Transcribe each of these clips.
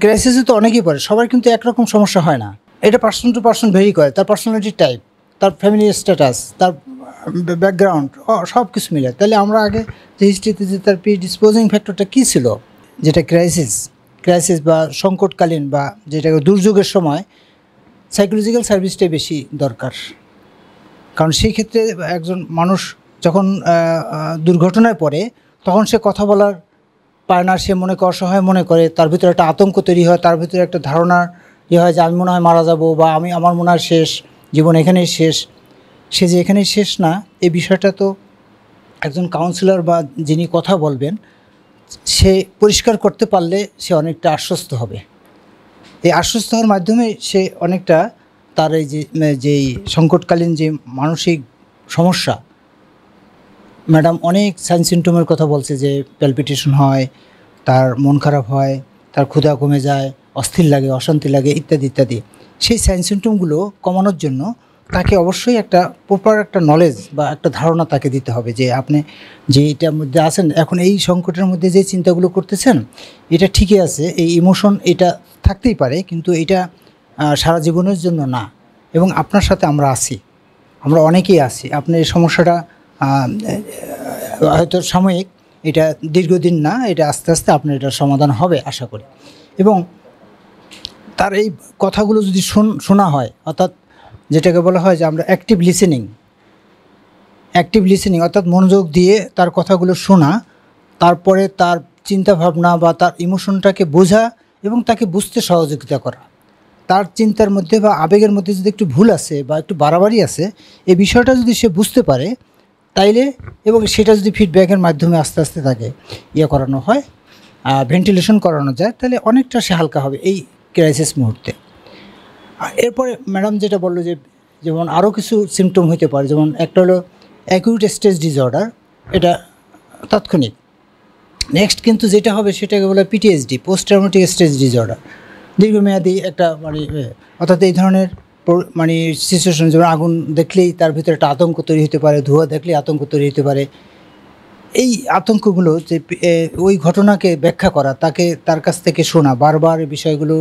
ক্রাইসিসে তো অনেকেই পড়ে, সবার কিন্তু একরকম সমস্যা হয় না। এটা পার্সন টু পার্সন ভেরি করে, তার পার্সোনালিটি টাইপ, তার ফ্যামিলি স্ট্যাটাস, তার ব্যাকগ্রাউন্ড, সব কিছু মিলে। তাহলে আমরা আগে যে হিস্ট্রিতে যে তার প্রিডিসপোজিং ফ্যাক্টরটা কী ছিল, যেটা ক্রাইসিস বা সংকটকালীন বা যেটাকে দুর্যোগের সময় সাইকোলজিক্যাল সার্ভিসটাই বেশি দরকার। কারণ সেই ক্ষেত্রে একজন মানুষ যখন দুর্ঘটনায় পড়ে তখন সে কথা বলার পায় না, সে মনে করে অসহায় মনে করে, তার ভিতরে একটা আতঙ্ক তৈরি হয়, তার ভিতরে একটা ধারণার হয় যে আমি মনে হয় মারা যাব, বা আমার মনে হয় শেষ, জীবন এখানেই শেষ। সে যে এখানেই শেষ না, এই বিষয়টা তো একজন কাউন্সিলর বা যিনি কথা বলবেন সে পরিষ্কার করতে পারলে সে অনেকটা আশ্বস্ত হবে। এই আশ্বস্ত হওয়ার মাধ্যমে সে অনেকটা তার এই যেই সংকটকালীন যে মানসিক সমস্যা, ম্যাডাম অনেক সাইন সিমটমের কথা বলছে, যে প্যালপিটেশন হয়, তার মন খারাপ হয়, তার ক্ষুধা কমে যায়, অস্থির লাগে, অশান্তি লাগে, ইত্যাদি ইত্যাদি। সেই সাইন সিমটমগুলো কমানোর জন্য তাকে অবশ্যই একটা প্রপার একটা নলেজ বা একটা ধারণা তাকে দিতে হবে, যে আপনি যে এটার মধ্যে আছেন এখন, এই সংকটের মধ্যে যে চিন্তাগুলো করতেছেন এটা ঠিকই আছে, এই ইমোশন এটা থাকতেই পারে, কিন্তু এটা সারা জীবনের জন্য না, এবং আপনার সাথে আমরা আছি, আমরা অনেকেই আছি। আপনার এই সমস্যাটা হয়তো সাময়িক, এটা দীর্ঘদিন না, এটা আস্তে আস্তে আপনার এটার সমাধান হবে আশা করি। এবং তার এই কথাগুলো যদি শোনা হয়, অর্থাৎ যেটাকে বলা হয় যে আমরা অ্যাক্টিভ লিসেনিং, অর্থাৎ মনোযোগ দিয়ে তার কথাগুলো শোনা, তারপরে তার চিন্তাভাবনা বা তার ইমোশনটাকে বোঝা এবং তাকে বুঝতে সহযোগিতা করা। তার চিন্তার মধ্যে বা আবেগের মধ্যে যদি একটু ভুল আছে বা একটু বাড়াবাড়ি আছে, এই বিষয়টা যদি সে বুঝতে পারে তাইলে, এবং সেটা যদি ফিডব্যাকের মাধ্যমে আস্তে আস্তে তাকে করানো হয়, ভেন্টিলেশন করানো যায়, তাহলে অনেকটা সে হালকা হবে এই ক্রাইসিস মুহূর্তে। এরপরে ম্যাডাম যেটা বললো যে যেমন আরও কিছু সিমটম হতে পারে, যেমন একটা হলো অ্যাকিউট স্ট্রেস ডিসঅর্ডার, এটা তাৎক্ষণিক। নেক্সট কিন্তু যেটা হবে সেটাকে বলে PTSD, post traumatic stress disorder, দীর্ঘমেয়াদী একটা অর্থাৎ এই ধরনের সিচুয়েশন, যেমন আগুন দেখলেই তার ভিতরে একটা আতঙ্ক তৈরি হতে পারে, ধোঁয়া দেখলেই আতঙ্ক তৈরি হতে পারে। এই আতঙ্কগুলো যে ওই ঘটনাকে ব্যাখ্যা করা, তার কাছ থেকে শোনা, বারবার বিষয়গুলো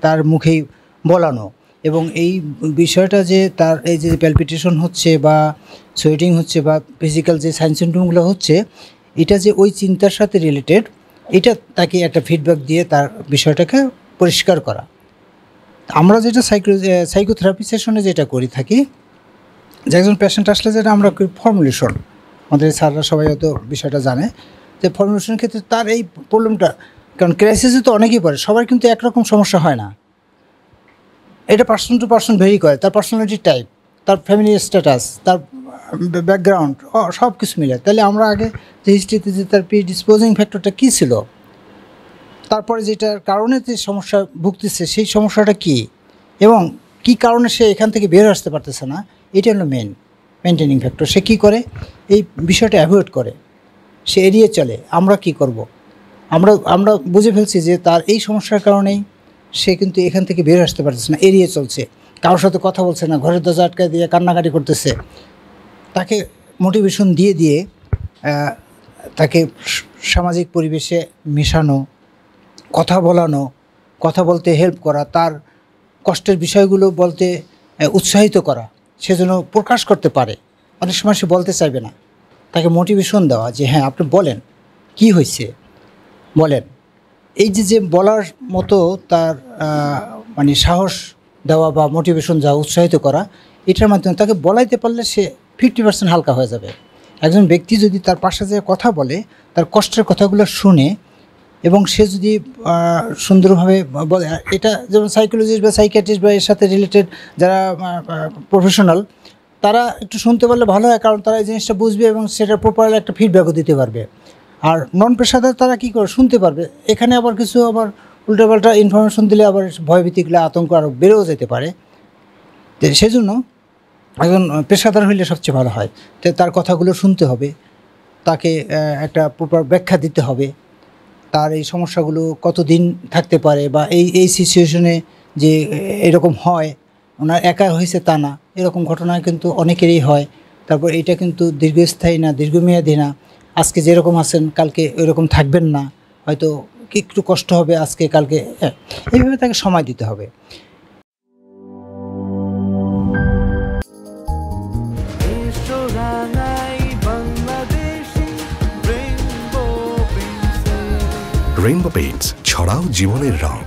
তার মুখেই বলানো, এবং এই বিষয়টা যে তার এই যে প্যালপিটেশন হচ্ছে বা সোয়েটিং হচ্ছে বা ফিজিক্যাল যে সাইন সিমটমগুলো হচ্ছে, এটা যে ওই চিন্তার সাথে রিলেটেড, এটা তাকে একটা ফিডব্যাক দিয়ে তার বিষয়টাকে পরিষ্কার করা। আমরা যেটা সাইকোথেরাপি সেশনে যেটা করি থাকি, যে একজন পেশেন্ট আসলে যেটা আমরা করি ফর্মুলেশন, আমাদের স্যাররা সবাই হয়তো বিষয়টা জানে, যে ফর্মুলেশনের ক্ষেত্রে তার এই প্রবলেমটা, কারণ ক্রাইসিসে তো অনেকেই পড়ে, সবার কিন্তু একরকম সমস্যা হয় না। এটা পার্সন টু পার্সন ভেরি করে, তার পার্সোনালিটি টাইপ, তার ফ্যামিলি স্ট্যাটাস, তার ব্যাকগ্রাউন্ড, সব কিছু মিলে। তাহলে আমরা আগে যে হিস্ট্রিতে যে তার প্রিডিসপোজিং ফ্যাক্টরটা কী ছিল, তারপরে যেটার কারণে যে সমস্যা ভুগতেছে সেই সমস্যাটা কী, এবং কী কারণে সে এখান থেকে বের আসতে পারতেছে না, এটা হলো মেনটেনিং ফ্যাক্টর। সে কী করে, এই বিষয়টা অ্যাভয়েড করে, সে এড়িয়ে চলে। আমরা কি করব, আমরা বুঝে ফেলছি যে তার এই সমস্যার কারণেই সে কিন্তু এখান থেকে বের আসতে পারতেছে না, এড়িয়ে চলছে, কারোর সাথে কথা বলছে না, ঘরের দরজা আটকায় দিয়ে কান্নাকাটি করতেছে। তাকে মোটিভেশন দিয়ে তাকে সামাজিক পরিবেশে মেশানো, কথা বলানো, কথা বলতে হেল্প করা, তার কষ্টের বিষয়গুলো বলতে উৎসাহিত করা, সে যেন প্রকাশ করতে পারে। অনেক সময় সে বলতে চাইবে না, তাকে মোটিভেশন দেওয়া, যে হ্যাঁ আপনি বলেন কি হয়েছে, বলেন। এই যে বলার মতো তার সাহস দেওয়া বা মোটিভেশন দেওয়া, উৎসাহিত করা, এটার মাধ্যমে তাকে বলাইতে পারলে সে 50% হালকা হয়ে যাবে। একজন ব্যক্তি যদি তার পাশে যে কথা বলে, তার কষ্টের কথাগুলো শুনে, এবং সে যদি সুন্দরভাবে বলে, এটা যেমন সাইকোলজিস্ট বা সাইকিয়াট্রিস্ট বা এর সাথে রিলেটেড যারা প্রফেশনাল, তারা একটু শুনতে পারলে ভালো হয়, কারণ তারা এই জিনিসটা বুঝবে এবং সেটা প্রপারলি একটা ফিডব্যাকও দিতে পারবে। আর নন পেশাদার তারা কী করে শুনতে পারবে, এখানে আবার কিছু আবার উল্টোপাল্টা ইনফরমেশন দিলে আবার ভয়ভীতিগুলো, আতঙ্ক আরও বেড়েও যেতে পারে। তো সেজন্য একজন পেশাদার হইলে সবচেয়ে ভালো হয়। তো তার কথাগুলো শুনতে হবে, তাকে একটা প্রপার ব্যাখ্যা দিতে হবে, তার এই সমস্যাগুলো কতদিন থাকতে পারে, বা এই সিচুয়েশনে যে এরকম হয়, ওনার একা হয়েছে তা না, এরকম ঘটনা কিন্তু অনেকেরই হয়। তারপর এটা কিন্তু দীর্ঘস্থায়ী না, দীর্ঘমেয়াদী না। আজকে যেরকম আছেন কালকে ওইরকম থাকবেন না, হয়তো কি একটু কষ্ট হবে আজকে কালকে, হ্যাঁ, এইভাবে তাকে সময় দিতে হবে। রেইনবো পেইন্টস, ছড়াও জীবনের রং।